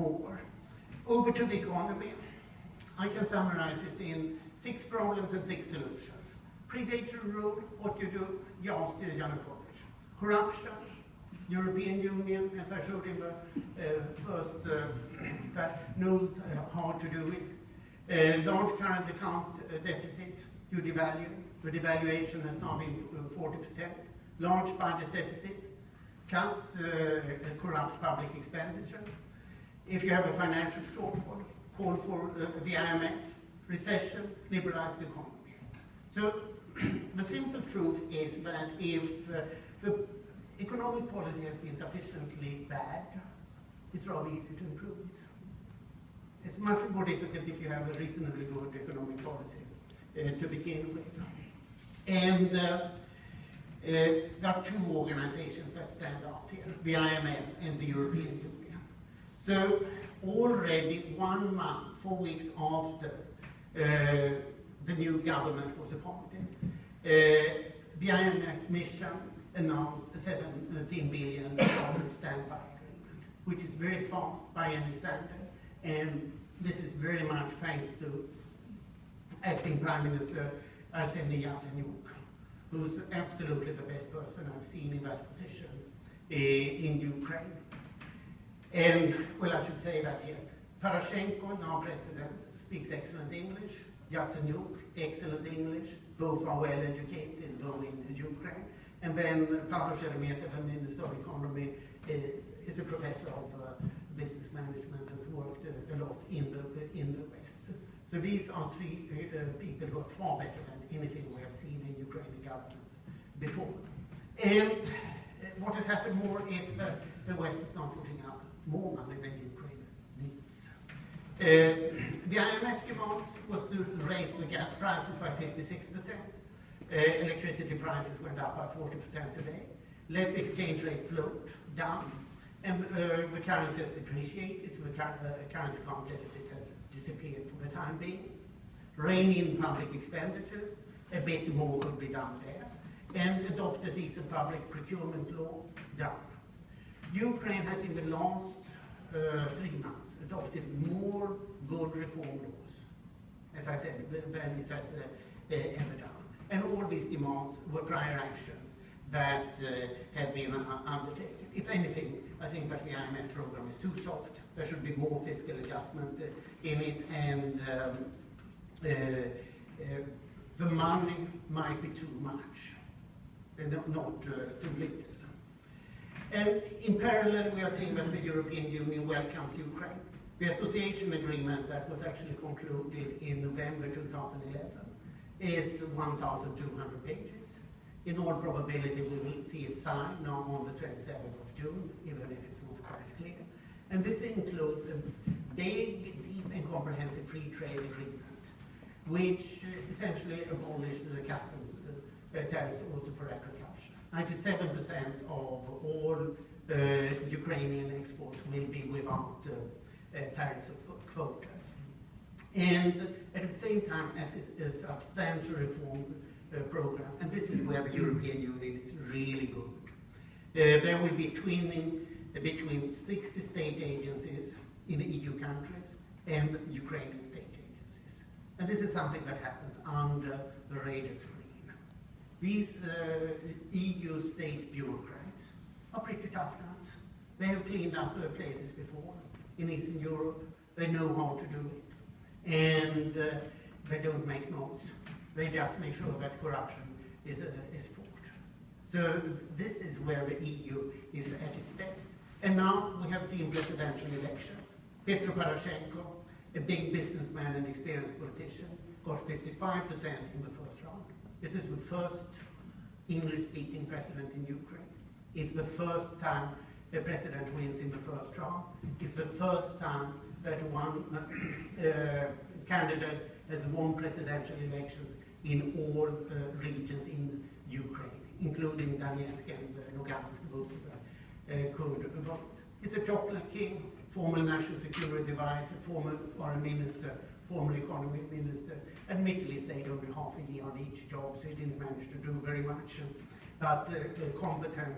more. Over to the economy. I can summarize it in 6 problems and 6 solutions. Predatory rule, what you do, just Yanukovych. Corruption, European Union, as I showed in the first, that knows how to do it. Large current account deficit, you devalue. The devaluation has now been 40%. Large budget deficit, cut corrupt public expenditure. If you have a financial shortfall, call for the IMF, recession, liberalized economy. So the simple truth is that if the economic policy has been sufficiently bad, it's rather easy to improve it. It's much more difficult if you have a reasonably good economic policy to begin with. And there are 2 organizations that stand out here, the IMF and the European Union. So already 1 month, 4 weeks after the new government was appointed, the IMF mission announced a $17 billion standby agreement, which is very fast by any standard, and this is very much thanks to acting Prime Minister Arseniy Yatsenyuk, who's absolutely the best person I've seen in that position in Ukraine. And, well, I should say that here. Poroshenko, now president, speaks excellent English. Yatsenyuk, excellent English. Both are well educated, though in Ukraine. And then Pavlo Sheremetyev, the Minister of Economy, is a professor of business management and has worked a lot in the West. So these are 3 people who are far better than anything we have seen in Ukrainian governments before. And what has happened more is that the West is not putting up more money than Ukraine needs. The IMF demands was to raise the gas prices by 56%. Electricity prices went up by 40% today. Let the exchange rate float down. And the currency has depreciated, so the current account deficit has disappeared for the time being. Rein in public expenditures, a bit more could be done there. And adopt a decent public procurement law, done. Ukraine has in the last 3 months adopted more good reform laws, as I said, than it has ever done. And all these demands were prior actions that have been undertaken. If anything, I think that the IMF program is too soft. There should be more fiscal adjustment in it, and the money might be too much, and not too little. And in parallel, we are seeing that the European Union welcomes Ukraine. The association agreement that was actually concluded in November 2011 is 1,200 pages. In all probability, we will see it signed now on the 27th of June, even if it's not quite clear. And this includes a big, deep and comprehensive free trade agreement, which essentially abolishes the customs tariffs also for agriculture. 97% of all Ukrainian exports will be without tariffs or quotas. And at the same time, as is a substantial reform program, and this is where the European Union is really good. There will be twinning between 60 state agencies in the EU countries and Ukrainian state agencies. And this is something that happens under the radar screen. These EU state bureaucrats are pretty tough guys. They have cleaned up places before in Eastern Europe. They know how to do it. And they don't make noise. They just make sure that corruption is fought. So this is where the EU is at its best. And now we have seen presidential elections. Petro Poroshenko, a big businessman and experienced politician, got 55% in the first round. This is the first English-speaking president in Ukraine. It's the first time a president wins in the first round. It's the first time that one candidate has won presidential elections in all regions in Ukraine, including Donetsk and Lugansk, those could vote. He's a chocolate king, former national security advisor, former foreign minister, former economy minister. Admittedly stayed only half a year on each job, so he didn't manage to do very much, but competent.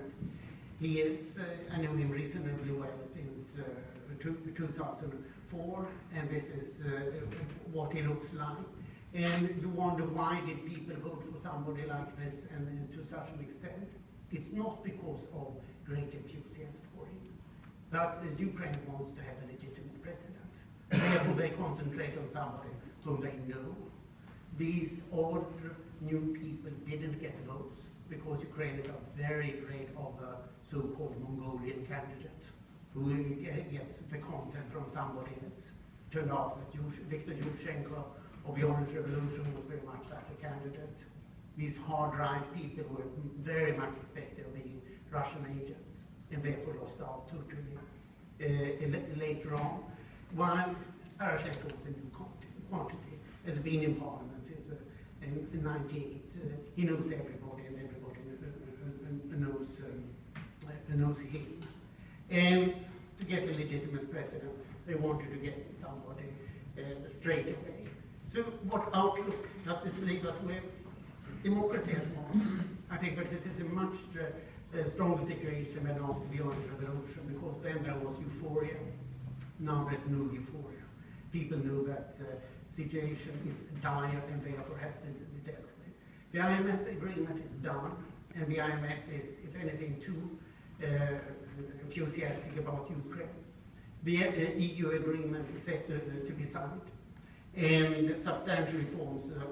He is, I know him reasonably well since 2004, and this is what he looks like. And you wonder, why did people vote for somebody like this, and to such an extent? It's not because of great enthusiasm for him, but Ukraine wants to have a legitimate president. Therefore, they concentrate on somebody whom they know. These old new people didn't get votes because Ukrainians are very afraid of a so-called Mongolian candidate who gets the content from somebody else. Turned out that Viktor Yushchenko of the Orange Revolution was very much such a candidate. These hard-right people were very much suspected of being Russian agents, and therefore lost out totally later on. While Poroshenko was a new quantity, has been in parliament since in 98. He knows everybody, and everybody knows him. And to get a legitimate president, they wanted to get somebody straight away. So what outlook does this leave us with? Democracy has won. I think that this is a much stronger situation than after the Orange Revolution, because then there was euphoria. Now there's no euphoria. People know that the situation is dire and therefore has to be dealt with. The IMF agreement is done, and the IMF is, if anything, too enthusiastic about Ukraine. The EU agreement is set to be signed, and substantial reforms are